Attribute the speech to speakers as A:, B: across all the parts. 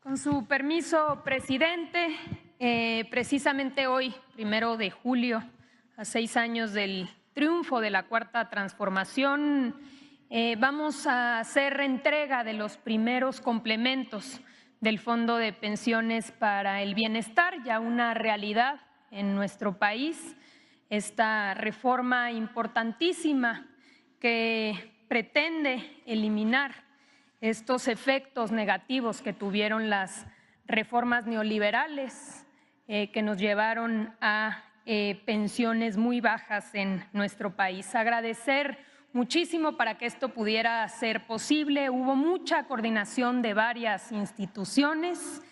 A: Con su permiso, presidente, precisamente hoy, 1 de julio, a 6 años del triunfo de la Cuarta Transformación, vamos a hacer entrega de los primeros complementos del Fondo de Pensiones para el Bienestar, ya una realidad en nuestro país. Esta reforma importantísima que pretende eliminar estos efectos negativos que tuvieron las reformas neoliberales que nos llevaron a pensiones muy bajas en nuestro país. Agradecer muchísimo para que esto pudiera ser posible. Hubo mucha coordinación de varias instituciones,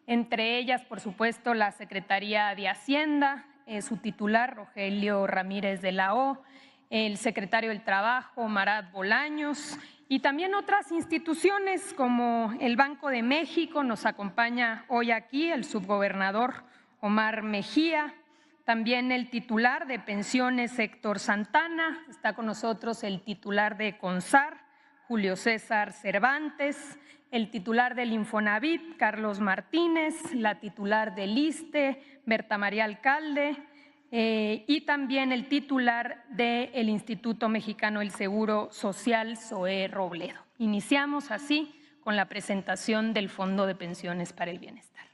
A: entre ellas, por supuesto, la Secretaría de Hacienda, su titular, Rogelio Ramírez de la O, el secretario del Trabajo, Marat Bolaños, y también otras instituciones como el Banco de México. Nos acompaña hoy aquí el subgobernador Omar Mejía, también el titular de Pensiones, Héctor Santana, está con nosotros el titular de CONSAR, Julio César Cervantes, el titular del Infonavit, Carlos Martínez, la titular del ISSSTE, Berta María Alcalde, y también el titular del Instituto Mexicano del Seguro Social, Zoé Robledo. Iniciamos así con la presentación del Fondo de Pensiones para el Bienestar.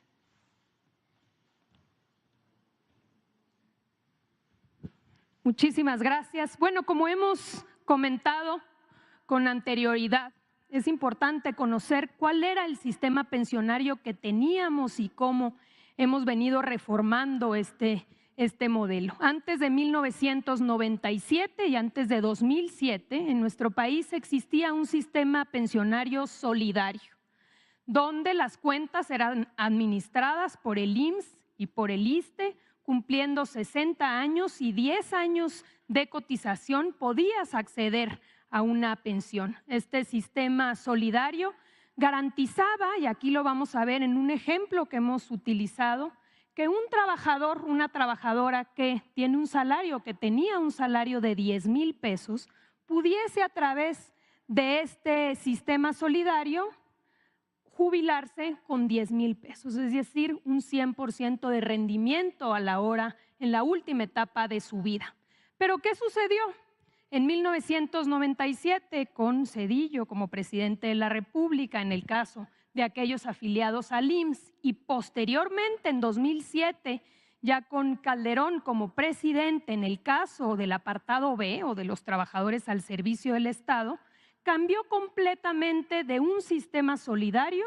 A: Muchísimas gracias. Bueno, como hemos comentado con anterioridad, es importante conocer cuál era el sistema pensionario que teníamos y cómo hemos venido reformando este modelo. Antes de 1997 y antes de 2007, en nuestro país existía un sistema pensionario solidario, donde las cuentas eran administradas por el IMSS y por el ISSSTE, cumpliendo 60 años y 10 años de cotización podías acceder a una pensión. Este sistema solidario garantizaba, y aquí lo vamos a ver en un ejemplo que hemos utilizado, que un trabajador, una trabajadora que tiene un salario, que tenía un salario de 10,000 pesos, pudiese a través de este sistema solidario jubilarse con 10,000 pesos, es decir, un 100% de rendimiento a la hora en la última etapa de su vida. ¿Pero qué sucedió? En 1997, con Zedillo como presidente de la República, en el caso de aquellos afiliados al IMSS, y posteriormente en 2007, ya con Calderón como presidente en el caso del apartado B o de los trabajadores al servicio del Estado, cambió completamente de un sistema solidario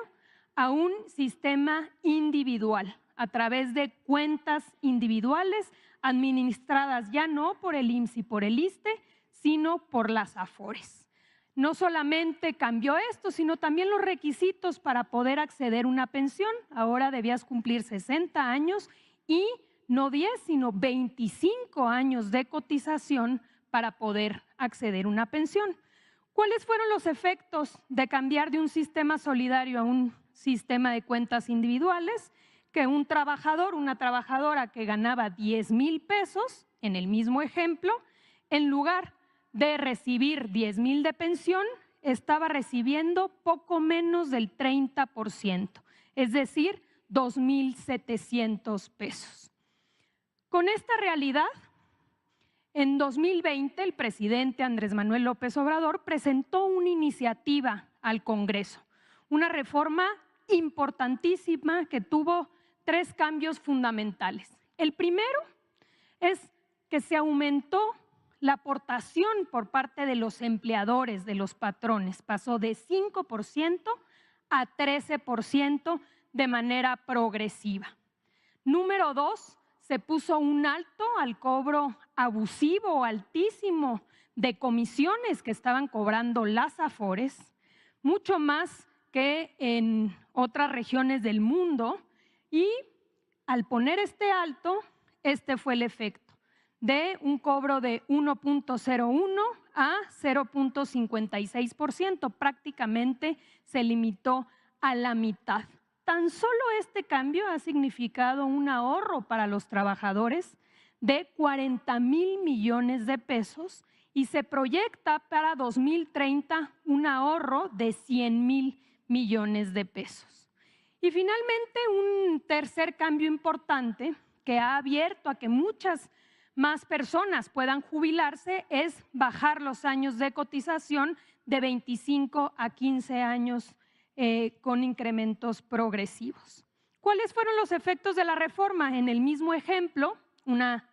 A: a un sistema individual, a través de cuentas individuales administradas ya no por el IMSS y por el ISSSTE, sino por las AFORES. No solamente cambió esto, sino también los requisitos para poder acceder a una pensión. Ahora debías cumplir 60 años y no 10, sino 25 años de cotización para poder acceder a una pensión. ¿Cuáles fueron los efectos de cambiar de un sistema solidario a un sistema de cuentas individuales? Que un trabajador, una trabajadora que ganaba 10,000 pesos, en el mismo ejemplo, en lugar de recibir 10,000 de pensión, estaba recibiendo poco menos del 30%, es decir, 2,700 pesos. Con esta realidad, en 2020, el presidente Andrés Manuel López Obrador presentó una iniciativa al Congreso, una reforma importantísima que tuvo 3 cambios fundamentales. El primero es que se aumentó la aportación por parte de los empleadores, de los patrones, pasó de 5% a 13% de manera progresiva. Número 2, se puso un alto al cobro abusivo, altísimo, de comisiones que estaban cobrando las AFORES, mucho más que en otras regiones del mundo, y al poner este alto, este fue el efecto de un cobro de 1.01 a 0.56%, prácticamente se limitó a la mitad. Tan solo este cambio ha significado un ahorro para los trabajadores de 40,000 millones de pesos y se proyecta para 2030 un ahorro de 100,000 millones de pesos. Y finalmente, un tercer cambio importante que ha abierto a que muchas más personas puedan jubilarse es bajar los años de cotización de 25 a 15 años con incrementos progresivos. ¿Cuáles fueron los efectos de la reforma? En el mismo ejemplo, una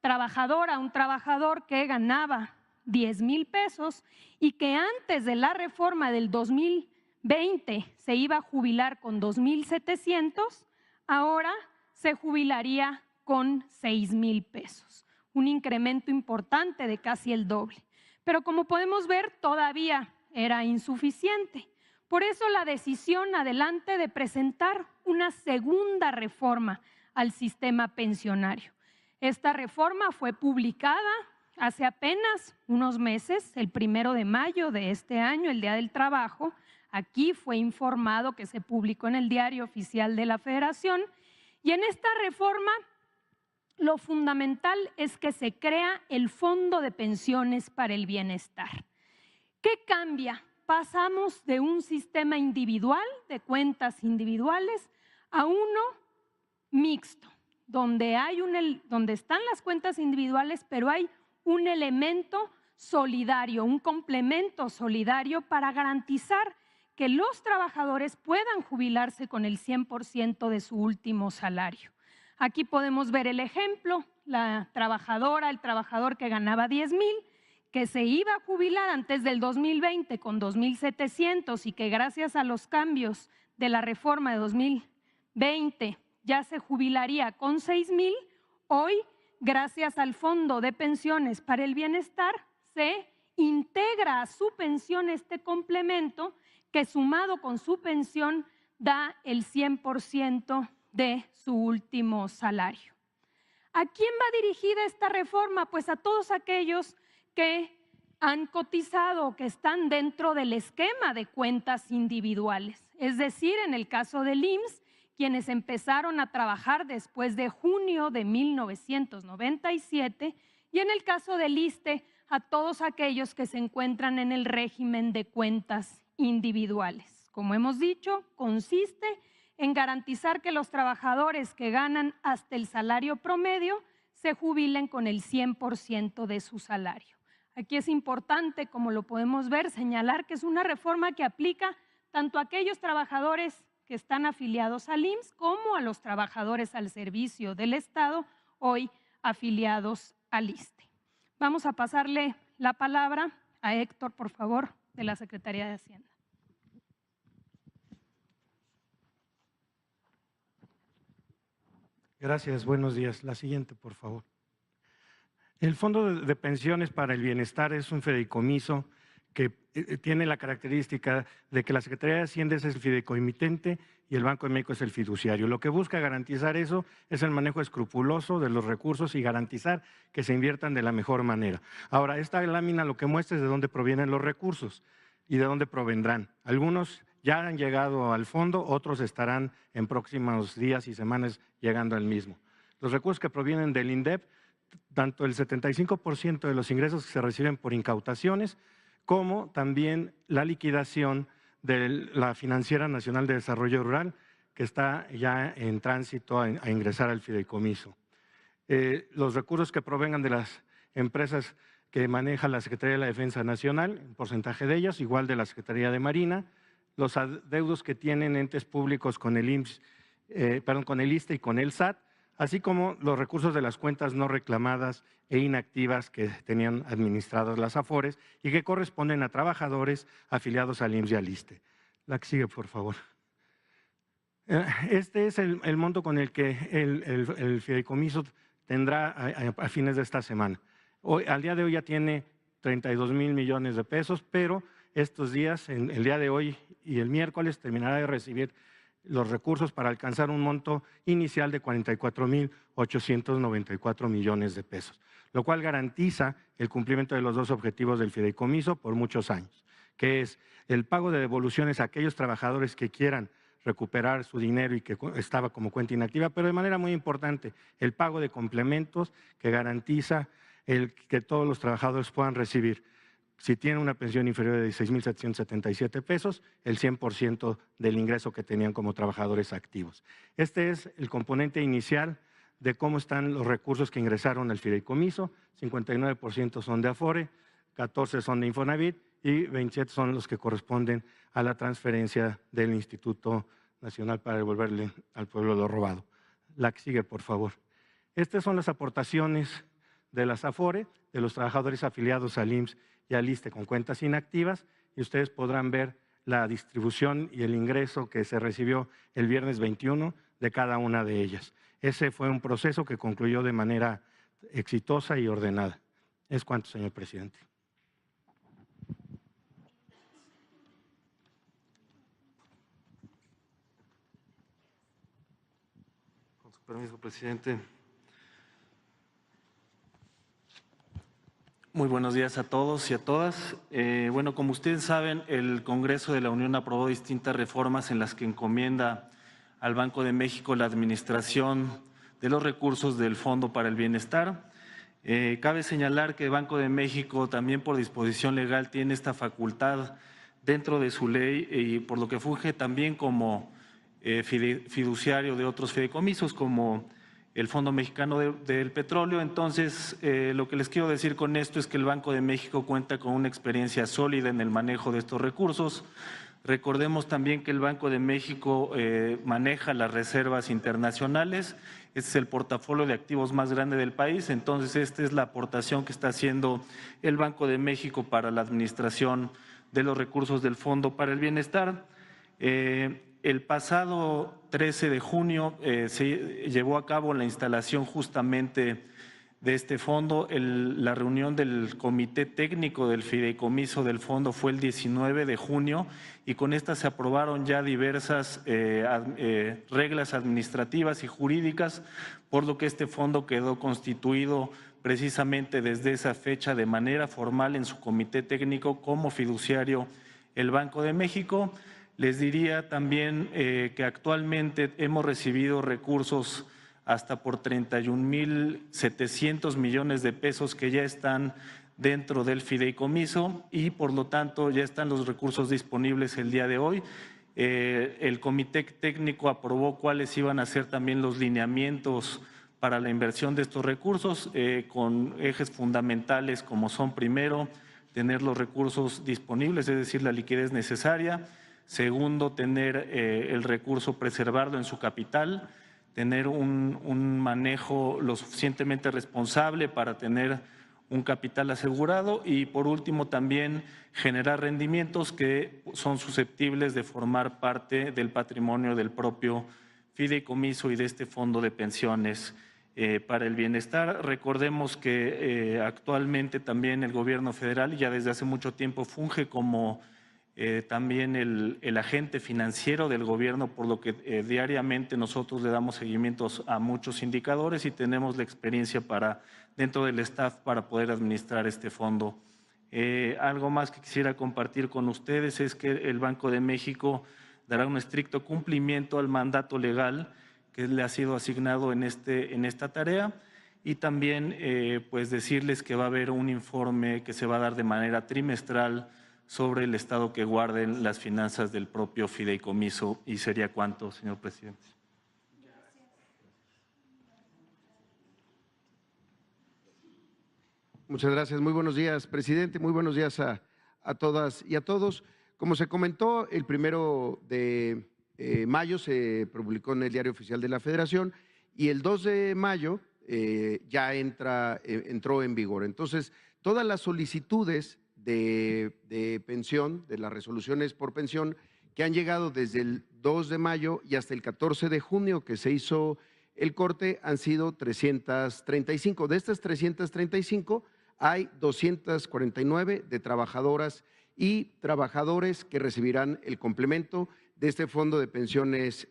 A: trabajadora, un trabajador que ganaba 10,000 pesos y que antes de la reforma del 2020 se iba a jubilar con 2,700, ahora se jubilaría con 6,000 pesos, un incremento importante de casi el doble. Pero como podemos ver, todavía era insuficiente. Por eso la decisión adelante de presentar una segunda reforma al sistema pensionario. Esta reforma fue publicada hace apenas unos meses, el 1 de mayo de este año, el Día del Trabajo. Aquí fue informado que se publicó en el Diario Oficial de la Federación. Y en esta reforma lo fundamental es que se crea el Fondo de Pensiones para el Bienestar. ¿Qué cambia? Pasamos de un sistema individual, de cuentas individuales, a uno mixto, donde están las cuentas individuales, pero hay un elemento solidario, un complemento solidario para garantizar que los trabajadores puedan jubilarse con el 100% de su último salario. Aquí podemos ver el ejemplo, la trabajadora, el trabajador que ganaba 10,000, que se iba a jubilar antes del 2020 con 2,700 y que gracias a los cambios de la reforma de 2020 ya se jubilaría con 6,000, hoy, gracias al Fondo de Pensiones para el Bienestar, se integra a su pensión este complemento que sumado con su pensión da el 100% de su último salario. ¿A quién va dirigida esta reforma? Pues a todos aquellos que han cotizado, que están dentro del esquema de cuentas individuales. Es decir, en el caso del IMSS, quienes empezaron a trabajar después de junio de 1997, y en el caso del ISSSTE, a todos aquellos que se encuentran en el régimen de cuentas individuales. Como hemos dicho, consiste en garantizar que los trabajadores que ganan hasta el salario promedio se jubilen con el 100% de su salario. Aquí es importante, como lo podemos ver, señalar que es una reforma que aplica tanto a aquellos trabajadores que están afiliados al IMSS como a los trabajadores al servicio del Estado, hoy afiliados al ISSSTE. Vamos a pasarle la palabra a Héctor, por favor, de la Secretaría de Hacienda.
B: Gracias, buenos días. La siguiente, por favor. El Fondo de Pensiones para el Bienestar es un fideicomiso que tiene la característica de que la Secretaría de Hacienda es el fideicomitente y el Banco de México es el fiduciario. Lo que busca garantizar eso es el manejo escrupuloso de los recursos y garantizar que se inviertan de la mejor manera. Ahora, esta lámina lo que muestra es de dónde provienen los recursos y de dónde provendrán. Algunos ya han llegado al fondo, otros estarán en próximos días y semanas llegando al mismo. Los recursos que provienen del INDEP, tanto el 75% de los ingresos que se reciben por incautaciones, como también la liquidación de la Financiera Nacional de Desarrollo Rural, que está ya en tránsito a ingresar al fideicomiso. Los recursos que provengan de las empresas que maneja la Secretaría de la Defensa Nacional, el porcentaje de ellas, igual de la Secretaría de Marina, los adeudos que tienen entes públicos con el IMSS, con el ISSSTE y con el SAT, así como los recursos de las cuentas no reclamadas e inactivas que tenían administradas las AFORES y que corresponden a trabajadores afiliados al IMSS y al ISSSTE. La que sigue, por favor. Este es el monto con el que el fideicomiso tendrá a fines de esta semana. Al día de hoy ya tiene 32,000 millones de pesos, pero estos días, el día de hoy y el miércoles, terminará de recibir los recursos para alcanzar un monto inicial de 44,894 millones de pesos, lo cual garantiza el cumplimiento de los dos objetivos del fideicomiso por muchos años, que es el pago de devoluciones a aquellos trabajadores que quieran recuperar su dinero y que estaba como cuenta inactiva, pero de manera muy importante, el pago de complementos que garantiza que todos los trabajadores puedan recibir si tienen una pensión inferior de 16,777 pesos, el 100% del ingreso que tenían como trabajadores activos. Este es el componente inicial de cómo están los recursos que ingresaron al fideicomiso. 59% son de Afore, 14 son de Infonavit y 27 son los que corresponden a la transferencia del Instituto Nacional para devolverle al pueblo lo robado. La que sigue, por favor. Estas son las aportaciones de las Afore, de los trabajadores afiliados al IMSS y al ISSSTE con cuentas inactivas, y ustedes podrán ver la distribución y el ingreso que se recibió el viernes 21 de cada una de ellas. Ese fue un proceso que concluyó de manera exitosa y ordenada. Es cuanto, señor presidente.
C: Con su permiso, presidente. Muy buenos días a todos y a todas. Bueno, como ustedes saben, el Congreso de la Unión aprobó distintas reformas en las que encomienda al Banco de México la administración de los recursos del Fondo para el Bienestar. Cabe señalar que el Banco de México también por disposición legal tiene esta facultad dentro de su ley y por lo que funge también como fiduciario de otros fideicomisos como el Fondo Mexicano del Petróleo. Entonces, lo que les quiero decir con esto es que el Banco de México cuenta con una experiencia sólida en el manejo de estos recursos. Recordemos también que el Banco de México maneja las reservas internacionales. Este es el portafolio de activos más grande del país. Entonces, esta es la aportación que está haciendo el Banco de México para la administración de los recursos del Fondo para el Bienestar. El pasado 13 de junio se llevó a cabo la instalación justamente de este fondo. La reunión del Comité Técnico del Fideicomiso del Fondo fue el 19 de junio y con esta se aprobaron ya diversas reglas administrativas y jurídicas, por lo que este fondo quedó constituido precisamente desde esa fecha de manera formal en su Comité Técnico como fiduciario el Banco de México. Les diría también que actualmente hemos recibido recursos hasta por 31,700 millones de pesos que ya están dentro del fideicomiso y por lo tanto ya están los recursos disponibles el día de hoy. El Comité Técnico aprobó cuáles iban a ser también los lineamientos para la inversión de estos recursos con ejes fundamentales como son primero, tener los recursos disponibles, es decir, la liquidez necesaria. Segundo, tener el recurso, preservarlo en su capital, tener un manejo lo suficientemente responsable para tener un capital asegurado y por último también generar rendimientos que son susceptibles de formar parte del patrimonio del propio fideicomiso y de este fondo de pensiones para el bienestar. Recordemos que actualmente también el gobierno federal ya desde hace mucho tiempo funge como también el agente financiero del gobierno, por lo que diariamente nosotros le damos seguimientos a muchos indicadores y tenemos la experiencia dentro del staff para poder administrar este fondo. Algo más que quisiera compartir con ustedes es que el Banco de México dará un estricto cumplimiento al mandato legal que le ha sido asignado en esta tarea y también pues decirles que va a haber un informe que se va a dar de manera trimestral sobre el estado que guarden las finanzas del propio fideicomiso. ¿Y sería cuánto, señor presidente?
D: Muchas gracias. Muy buenos días, presidente. Muy buenos días a todas y a todos. Como se comentó, el 1 de mayo se publicó en el Diario Oficial de la Federación y el 2 de mayo ya entró en vigor. Entonces, todas las solicitudes de pensión, de las resoluciones por pensión que han llegado desde el 2 de mayo y hasta el 14 de junio que se hizo el corte han sido 335. De estas 335 hay 249 de trabajadoras y trabajadores que recibirán el complemento de este fondo de pensiones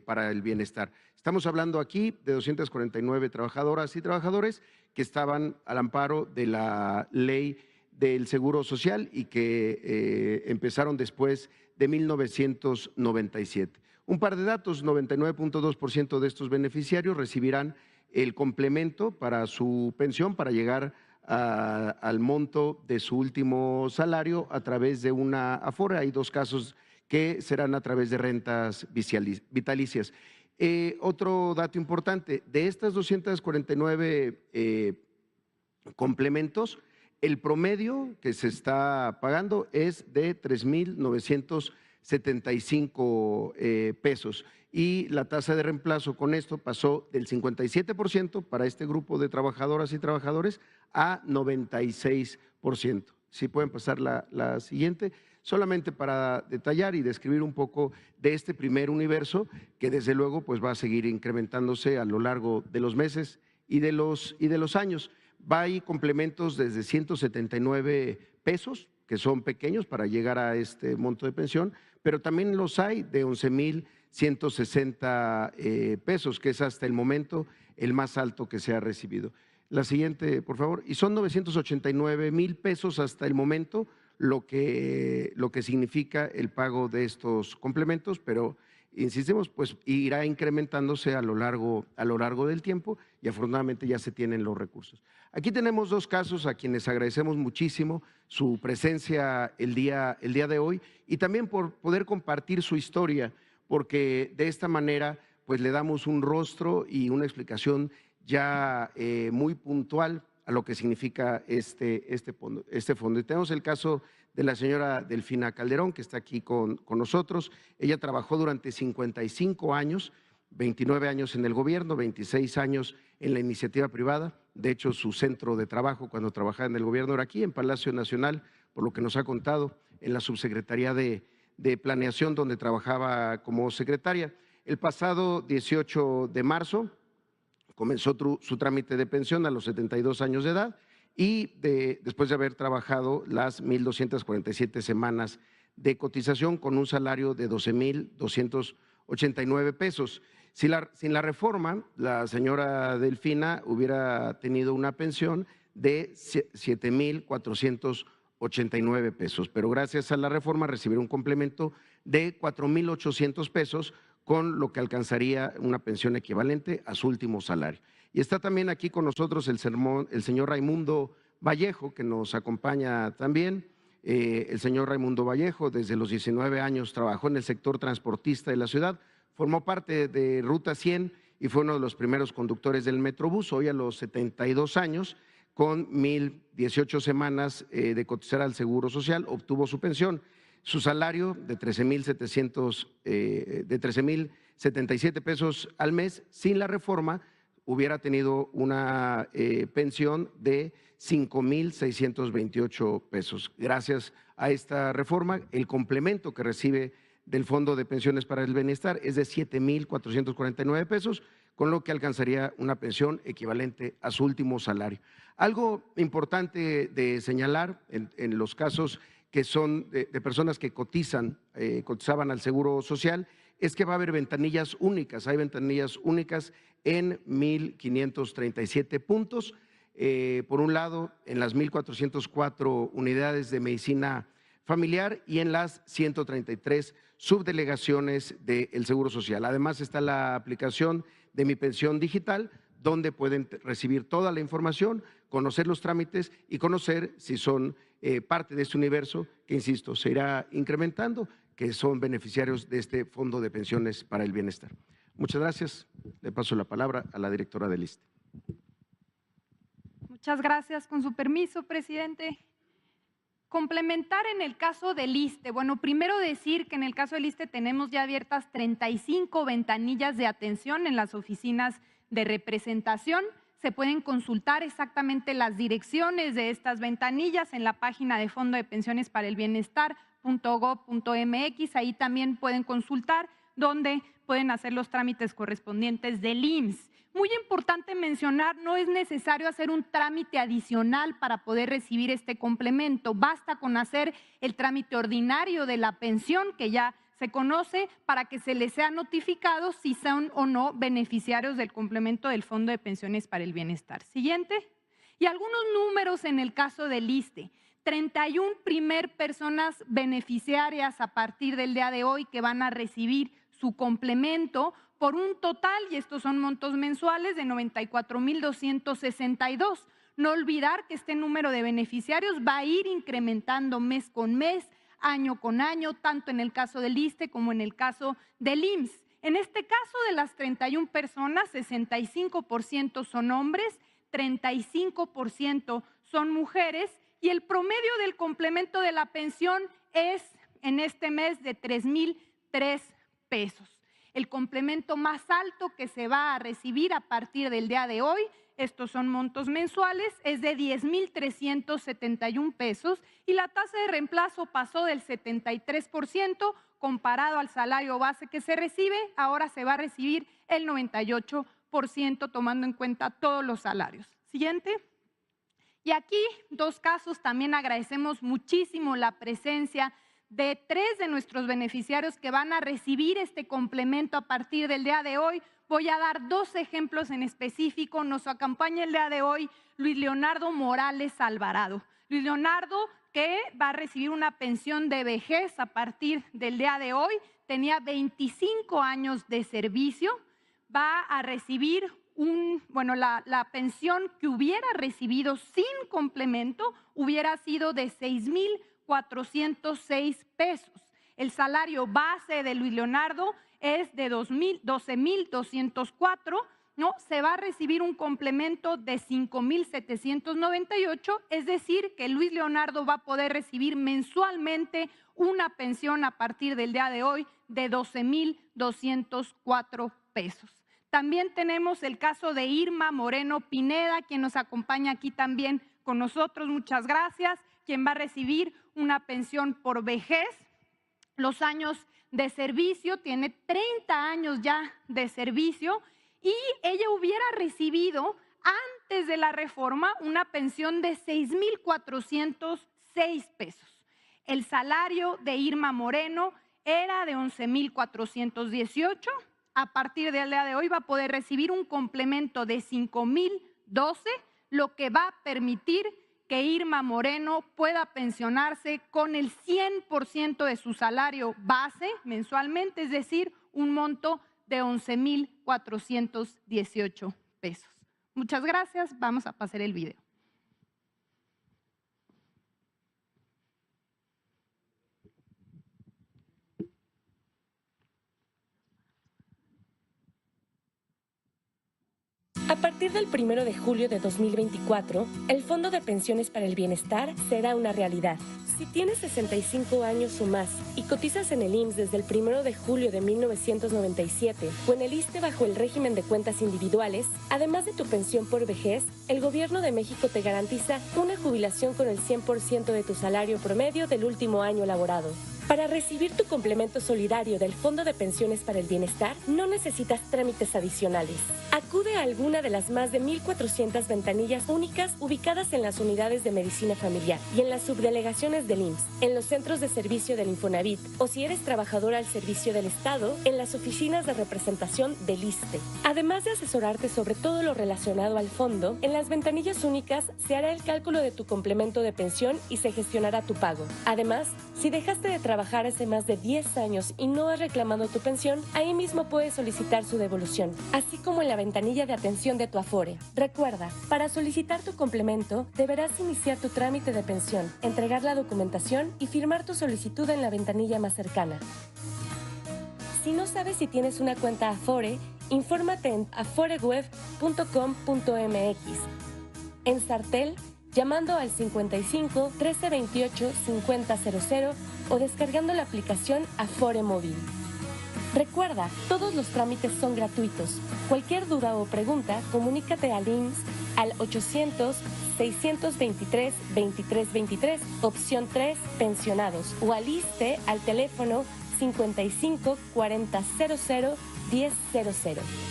D: para el bienestar. Estamos hablando aquí de 249 trabajadoras y trabajadores que estaban al amparo de la ley del Seguro Social y que empezaron después de 1997. Un par de datos: 99.2% de estos beneficiarios recibirán el complemento para su pensión para llegar al monto de su último salario a través de una Afore. Hay dos casos que serán a través de rentas vitalicias. Otro dato importante, de estas 249 complementos, el promedio que se está pagando es de 3,975 pesos y la tasa de reemplazo con esto pasó del 57% para este grupo de trabajadoras y trabajadores a 96%. Si pueden pasar la siguiente, solamente para detallar y describir un poco de este primer universo que desde luego pues va a seguir incrementándose a lo largo de los meses y de los años. Hay complementos desde 179 pesos, que son pequeños para llegar a este monto de pensión, pero también los hay de 11,160 pesos, que es hasta el momento el más alto que se ha recibido. La siguiente, por favor. Y son 989,000 pesos hasta el momento lo que significa el pago de estos complementos, pero insistimos, pues irá incrementándose a lo largo del tiempo y afortunadamente ya se tienen los recursos. Aquí tenemos dos casos a quienes agradecemos muchísimo su presencia el día de hoy y también por poder compartir su historia, porque de esta manera pues le damos un rostro y una explicación ya muy puntual a lo que significa este fondo. Y tenemos el caso de la señora Delfina Calderón, que está aquí con nosotros. Ella trabajó durante 55 años, 29 años en el gobierno, 26 años en la iniciativa privada. De hecho, su centro de trabajo cuando trabajaba en el gobierno era aquí, en Palacio Nacional, por lo que nos ha contado, en la Subsecretaría de Planeación, donde trabajaba como secretaria. El pasado 18 de marzo comenzó su trámite de pensión a los 72 años de edad y después de haber trabajado las 1,247 semanas de cotización con un salario de 12,289 pesos. Sin la reforma, la señora Delfina hubiera tenido una pensión de 7,489 pesos, pero gracias a la reforma recibirá un complemento de 4,800 pesos, con lo que alcanzaría una pensión equivalente a su último salario. Y está también aquí con nosotros el señor Raimundo Vallejo, que nos acompaña también. El señor Raimundo Vallejo, desde los 19 años, trabajó en el sector transportista de la ciudad, formó parte de Ruta 100 y fue uno de los primeros conductores del Metrobús. Hoy, a los 72 años, con 1,018 semanas de cotizar al Seguro Social, obtuvo su pensión. Su salario de 13,077 pesos al mes, sin la reforma, hubiera tenido una pensión de 5,628 pesos. Gracias a esta reforma, el complemento que recibe del Fondo de Pensiones para el Bienestar es de 7,449 pesos, con lo que alcanzaría una pensión equivalente a su último salario. Algo importante de señalar en los casos que son de personas que cotizaban al Seguro Social, es que va a haber ventanillas únicas. Hay ventanillas únicas en 1,537 puntos. Por un lado, en las 1,404 unidades de medicina familiar y en las 133 subdelegaciones del Seguro Social. Además está la aplicación de Mi Pensión Digital, donde pueden recibir toda la información, conocer los trámites y conocer si son parte de este universo que, insisto, se irá incrementando, que son beneficiarios de este Fondo de Pensiones para el Bienestar. Muchas gracias. Le paso la palabra a la directora del ISSSTE.
A: Muchas gracias. Con su permiso, presidente. Complementar en el caso del ISSSTE. Bueno, primero decir que en el caso del ISSSTE tenemos ya abiertas 35 ventanillas de atención en las oficinas de representación. Se pueden consultar exactamente las direcciones de estas ventanillas en la página de Fondo de Pensiones para el Bienestar.gov.mx. Ahí también pueden consultar donde pueden hacer los trámites correspondientes del IMSS. Muy importante mencionar, no es necesario hacer un trámite adicional para poder recibir este complemento. Basta con hacer el trámite ordinario de la pensión, que ya se conoce, para que se les sea notificado si son o no beneficiarios del complemento del Fondo de Pensiones para el Bienestar. Siguiente. Y algunos números en el caso del ISSSTE. 31 personas beneficiarias a partir del día de hoy que van a recibir su complemento por un total, y estos son montos mensuales, de 94,262.
E: no olvidar que este número de beneficiarios va a ir incrementando mes con mes, año con año, tanto en el caso del ISSSTE como en el caso del IMSS. En este caso, de las 31 personas, 65% son hombres, 35% son mujeres y el promedio del complemento de la pensión es en este mes de 3,003 pesos. El complemento más alto que se va a recibir a partir del día de hoy, estos son montos mensuales, es de 10,371 pesos y la tasa de reemplazo pasó del 73% comparado al salario base que se recibe, ahora se va a recibir el 98% tomando en cuenta todos los salarios. Siguiente. Y aquí, dos casos, también agradecemos muchísimo la presencia de 3 de nuestros beneficiarios que van a recibir este complemento a partir del día de hoy. Voy a dar 2 ejemplos en específico. Nos acompaña el día de hoy Luis Leonardo Morales Alvarado. Luis Leonardo, que va a recibir una pensión de vejez a partir del día de hoy, tenía 25 años de servicio, va a recibir la pensión que hubiera recibido sin complemento hubiera sido de 6,406 pesos. El salario base de Luis Leonardo es de 12,204, ¿no? Se va a recibir un complemento de 5,798, es decir, que Luis Leonardo va a poder recibir mensualmente una pensión a partir del día de hoy de 12,204 pesos. También tenemos el caso de Irma Moreno Pineda, quien nos acompaña aquí también con nosotros, muchas gracias, quien va a recibir una pensión por vejez. Los años de servicio, tiene 30 años ya de servicio y ella hubiera recibido antes de la reforma una pensión de 6,406 pesos. El salario de Irma Moreno era de 11,418. A partir del día de hoy va a poder recibir un complemento de 5,012, lo que va a permitir que Irma Moreno pueda pensionarse con el 100% de su salario base mensualmente, es decir, un monto de 11,418 pesos. Muchas gracias. Vamos a pasar el video.
F: A partir del 1 de julio de 2024, el Fondo de Pensiones para el Bienestar será una realidad. Si tienes 65 años o más y cotizas en el IMSS desde el 1 de julio de 1997 o en el ISSSTE bajo el régimen de cuentas individuales, además de tu pensión por vejez, el Gobierno de México te garantiza una jubilación con el 100% de tu salario promedio del último año laborado. Para recibir tu complemento solidario del Fondo de Pensiones para el Bienestar, no necesitas trámites adicionales. Acude a alguna de las más de 1,400 ventanillas únicas ubicadas en las unidades de medicina familiar y en las subdelegaciones del IMSS, en los centros de servicio del Infonavit o si eres trabajador al servicio del Estado, en las oficinas de representación del ISSSTE. Además de asesorarte sobre todo lo relacionado al fondo, en las ventanillas únicas se hará el cálculo de tu complemento de pensión y se gestionará tu pago. Además, si dejaste de trabajar hace más de 10 años y no has reclamado tu pensión, ahí mismo puedes solicitar su devolución, así como en la ventanilla de atención de tu Afore. Recuerda, para solicitar tu complemento, deberás iniciar tu trámite de pensión, entregar la documentación y firmar tu solicitud en la ventanilla más cercana. Si no sabes si tienes una cuenta Afore, infórmate en aforeweb.com.mx. En Sartel, llamando al 55 1328 5000 o descargando la aplicación Afore Móvil. Recuerda, todos los trámites son gratuitos. Cualquier duda o pregunta, comunícate al IMSS al 800-623-2323, opción 3, pensionados, o al ISSSTE al teléfono 55 40 00 1000.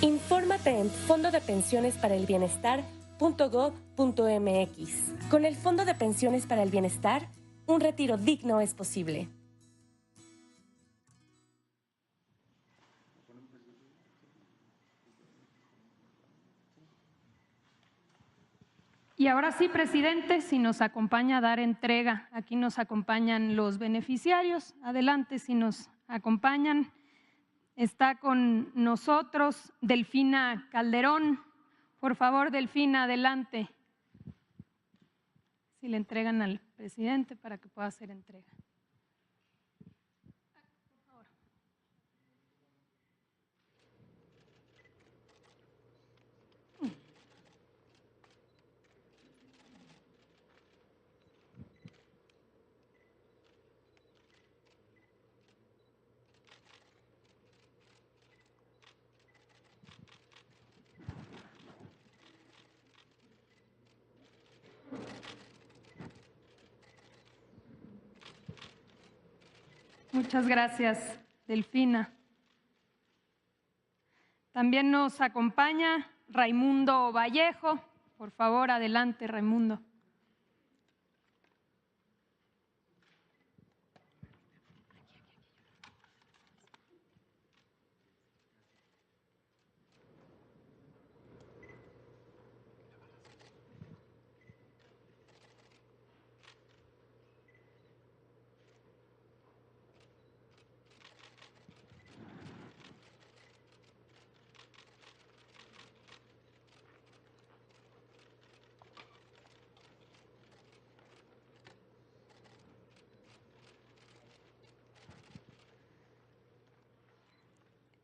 F: Infórmate en Fondo de Pensiones para el Bienestar.gov.mx. Con el Fondo de Pensiones para el Bienestar, un retiro digno es posible.
A: Y ahora sí, presidente, si nos acompaña a dar entrega. Aquí nos acompañan los beneficiarios. Adelante, si nos acompañan. Está con nosotros Delfina Calderón. Por favor, Delfina, adelante. si le entregan al presidente para que pueda hacer entrega. Muchas gracias, Delfina. También nos acompaña Raimundo Vallejo. Por favor, adelante, Raimundo.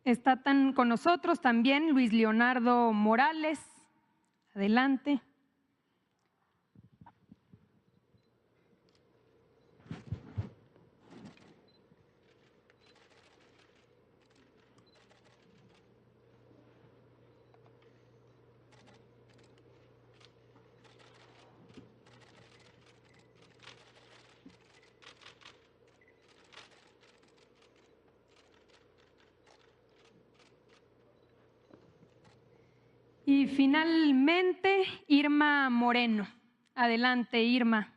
A: Está con nosotros también Luis Leonardo Morales. Adelante. Y finalmente, Irma Moreno. Adelante, Irma.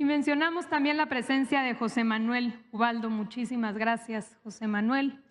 A: Y mencionamos también la presencia de José Manuel Ubaldo. Muchísimas gracias, José Manuel.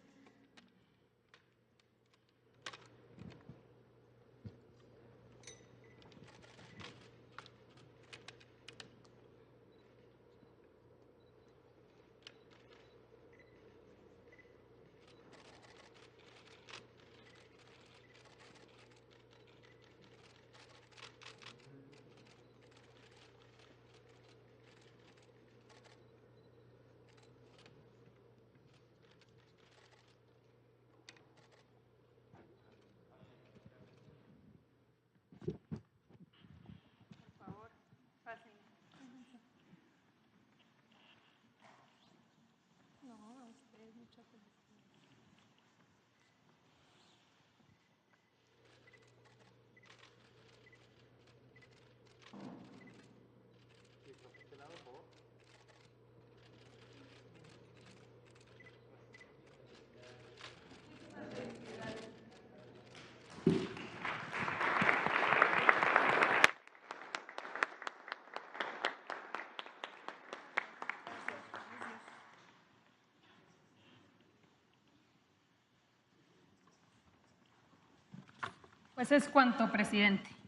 A: Pues es cuanto, presidente.